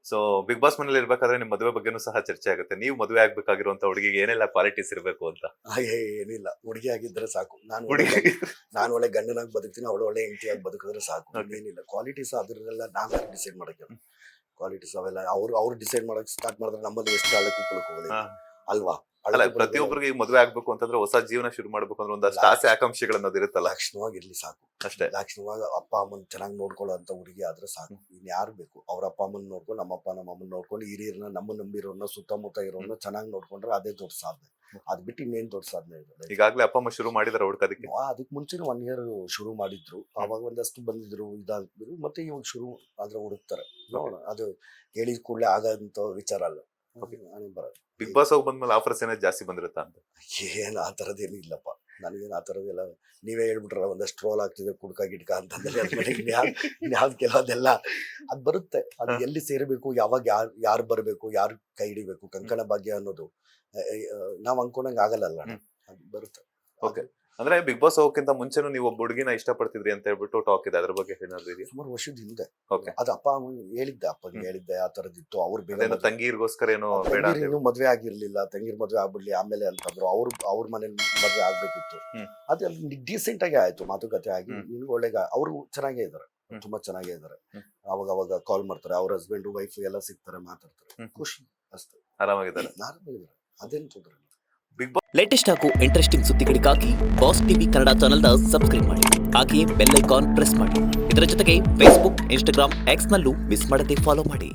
So big boss ಮನೇಲಿ ಇರ್ಬೇಕಾದ್ರೆ ನಿಮ್ ಮದುವೆ ಬಗ್ಗೆನೂ ಸಹ ಚರ್ಚೆ ಆಗುತ್ತೆ. ನೀವು ಮದುವೆ ಆಗ್ಬೇಕಾಗಿರುವಂತ ಹುಡುಗಿಗೆ ಏನೆಲ್ಲ ಕ್ವಾಲಿಟೀಸ್ ಇರಬೇಕು ಅಂತ. ಏನಿಲ್ಲ, ಹುಡುಗಿ ಆಗಿದ್ರೆ ಸಾಕು. ಹುಡುಗಿ ನಾನು ಒಳ್ಳೆ ಗಂಡನಾಗಿ ಬದುಕ್ತೀನಿ, ಅವಳು ಒಳ್ಳೆ ಹೆಂಡತಿಯಾಗಿ ಬದುಕಿದ್ರೆ ಸಾಕು. Okay. ಏನಿಲ್ಲ, ಕ್ವಾಲಿಟೀಸ್ ಅದ್ರಲ್ಲ ನಾವೇ ಡಿಸೈಡ್ ಮಾಡಕ್ಕೆ. ಕ್ವಾಲಿಟೀಸ್ ಅವೆಲ್ಲ ಅವ್ರು ಡಿಸೈಡ್ ಮಾಡಕ್ ಸ್ಟಾರ್ಟ್ ಮಾಡಿದ್ರೆ ನಮ್ಮಲ್ಲಿ ಎಷ್ಟು ಹಳಕ್ಕೆ ಉಪ್ಪಳಕ್ಕೆ ಹೋಗೋದಿಲ್ಲ ಹಾ. ಅಲ್ವಾ? ಅಲ್ಲ, ಪ್ರತಿಯೊಬ್ಬರಿಗೆ ಈಗ ಮದುವೆ ಆಗ್ಬೇಕು ಅಂತಂದ್ರೆ ಹೊಸ ಜೀವನ ಶುರು ಮಾಡ್ಬೇಕು ಅಂದ್ರೆ ಒಂದಷ್ಟು ಆಸೆ ಆಕಾಂಕ್ಷೆಗಳನ್ನೋದು ಇರುತ್ತಲ್ಲ, ಲಕ್ಷಣವಾಗಿರ್ಲಿ ಸಾಕು. ಅಷ್ಟೇ. ಲಕ್ಷಣವಾಗಿ ಅಪ್ಪ ಅಮ್ಮನ್ ಚೆನ್ನಾಗಿ ನೋಡ್ಕೊಳ್ಳೋ ಅಂತ ಹುಡುಗಿ ಆದ್ರೆ ಸಾಕು. ಇನ್ ಯಾರು ಬೇಕು? ಅವ್ರ ಅಪ್ಪ ಅಮ್ಮನ್ ನೋಡ್ಕೊಂಡು, ನಮ್ಮ ಅಪ್ಪ ನಮ್ಮ ಅಮ್ಮನ್ ನೋಡ್ಕೊಂಡು, ಹಿರಿಯರನ್ನ, ನಮ್ಮ ನಂಬಿರೋರ್ನ, ಸುತ್ತಮುತ್ತ ಇರೋರ್ನ ಚೆನ್ನಾಗಿ ನೋಡ್ಕೊಂಡ್ರೆ ಅದೇ ದೊಡ್ಡ ಸಾಧನೆ. ಅದ್ ಬಿಟ್ಟು ಇನ್ನೇನ್ ದೊಡ್ಡ ಸಾಧನೆ ಇದೆ? ಈಗಾಗ್ಲೇ ಅಪ್ಪ ಅಮ್ಮ ಶುರು ಮಾಡಿದಾರೆ ಹುಡ್ಕೋದಕ್ಕೆ. ಅದಕ್ಕೆ ಮುಂಚೆನೂ 1 year ಶುರು ಮಾಡಿದ್ರು. ಅವಾಗ ಒಂದಷ್ಟು ಬಂದಿದ್ರು, ಇದಾಗಿದ್ರು. ಮತ್ತೆ ಇವಾಗ ಶುರು ಆದ್ರೆ ಹುಡುಕ್ತಾರೆ. ನೋಡೋಣ, ಅದು ಹೇಳಿದ ಕೂಡಲೇ ಆಗಂತ ವಿಚಾರ ಅಲ್ಲ. ಬರೋದು ಬಿಗ್ ಬಾಸ್ ಹೋಗಿ ಬಂದ್ಮೇಲೆ ಆಫರ್ಸ್ ಏನಾದ್ರು ಜಾಸ್ತಿ ಬಂದಿರುತ್ತಾ ಅಂತ. ಏನ್ ಆ ತರದೇನು ಇಲ್ಲಪ್ಪ. ನನಗೇನು ಆ ತರದೆಲ್ಲ ನೀವೇ ಹೇಳ್ಬಿಟ್ರಲ್ಲ, ಒಂದಷ್ಟು ಟ್ರೋಲ್ ಆಗ್ತಿದೆ ಕುಡ್ಕ ಗಿಡ್ಕ ಅಂತಂದ್ರೆ ಇನ್ಯಾವ್ದು ಕೆಲವದೆಲ್ಲ ಅದ್ ಬರುತ್ತೆ. ಅದು ಎಲ್ಲಿ ಸೇರಬೇಕು, ಯಾವಾಗ ಯಾರು ಬರಬೇಕು, ಯಾರು ಕೈ ಹಿಡಿಬೇಕು, ಕಂಕಣ ಭಾಗ್ಯ ಅನ್ನೋದು ನಾವ್ ಅನ್ಕೊಂಡಂಗ ಆಗಲ್ಲ. ಅದು ಬರುತ್ತೆ. ಓಕೆ, ಅಂದ್ರೆ ಬಿಗ್ ಬಾಸ್ ಹೋಗಕ್ಕಿಂತ ಮುಂಚೆನೂ ನೀವು ಒಬ್ಬ ಹುಡುಗಿನ ಇಷ್ಟಪಡ್ತಿದ್ರಿ ಅಂತ ಹೇಳ್ಬಿಟ್ಟು ಟಾಕ್ ಇದೆ, ಅದ್ರ ಬಗ್ಗೆ ಏನಾದ್ರು ಇದೆಯಾ? ಸುಮಾರು ವರ್ಷದ ಹಿಂದೆ. ಓಕೆ. ಅದು ಅಪ್ಪ ಅಪ್ಪನಿಗೆ ಹೇಳಿದ್ದೆ ಆ ತರದಿತ್ತು. ಅವ್ರು ಬೇಗ ತಂಗಿರ್ಗೋಸ್ಕರ ಏನೋ ಬೇಡ ಅಂತ ಇನ್ನೂ ಮದ್ವೆ ಆಗಿರ್ಲಿಲ್ಲ, ತಂಗಿರ್ ಮದ್ವೆ ಆಗ್ಬಿಡ್ಲಿ ಆಮೇಲೆ ಅಂತಂದ್ರು. ಅವ್ರ ಮನೇಲಿ ಮದ್ವೆ ಆಗ್ಬೇಕಿತ್ತು. ಅದೇ ಡೀಸೆಂಟ್ ಆಗಿ ಆಯ್ತು, ಮಾತುಕತೆ ಆಗಿ. ನಿನ್ಗೆ ಒಳ್ಳೆ ಅವ್ರು ಚೆನ್ನಾಗೇ ಇದಾರೆ, ತುಂಬಾ ಚೆನ್ನಾಗೇ ಇದಾರೆ. ಅವಾಗ ಕಾಲ್ ಮಾಡ್ತಾರೆ, ಅವ್ರ ಹಸ್ಬೆಂಡ್ ವೈಫ್ ಎಲ್ಲ ಸಿಗ್ತಾರೆ, ಮಾತಾಡ್ತಾರೆ. ಖುಷಿ ಅಷ್ಟೇ, ಆರಾಮಾಗಿದ್ದಾರೆ. ಆರಾಮಾಗಿದ್ದಾರೆ. ಅದೇನು ತೊಂದ್ರೆ ಇಲ್ಲ. ಬಿಗ್ ಬಾಸ್ ಲೇಟೆಸ್ಟ್ ಹಾಗೂ ಇಂಟ್ರೆಸ್ಟಿಂಗ್ ಸುದ್ದಿಗಳಿಗಾಗಿ ಬಾಸ್ ಟಿವಿ ಕನ್ನಡ ಚಾನೆಲ್ನ ಸಬ್ಸ್ಕ್ರೈಬ್ ಮಾಡಿ. ಹಾಗೆಯೇ ಬೆಲ್ ಐಕಾನ್ ಪ್ರೆಸ್ ಮಾಡಿ. ಇದರ ಜೊತೆಗೆ ಫೇಸ್ಬುಕ್, ಇನ್ಸ್ಟಾಗ್ರಾಮ್, ಎಕ್ಸ್ ನಲ್ಲೂ ಮಿಸ್ ಮಾಡದೆ ಫಾಲೋ ಮಾಡಿ.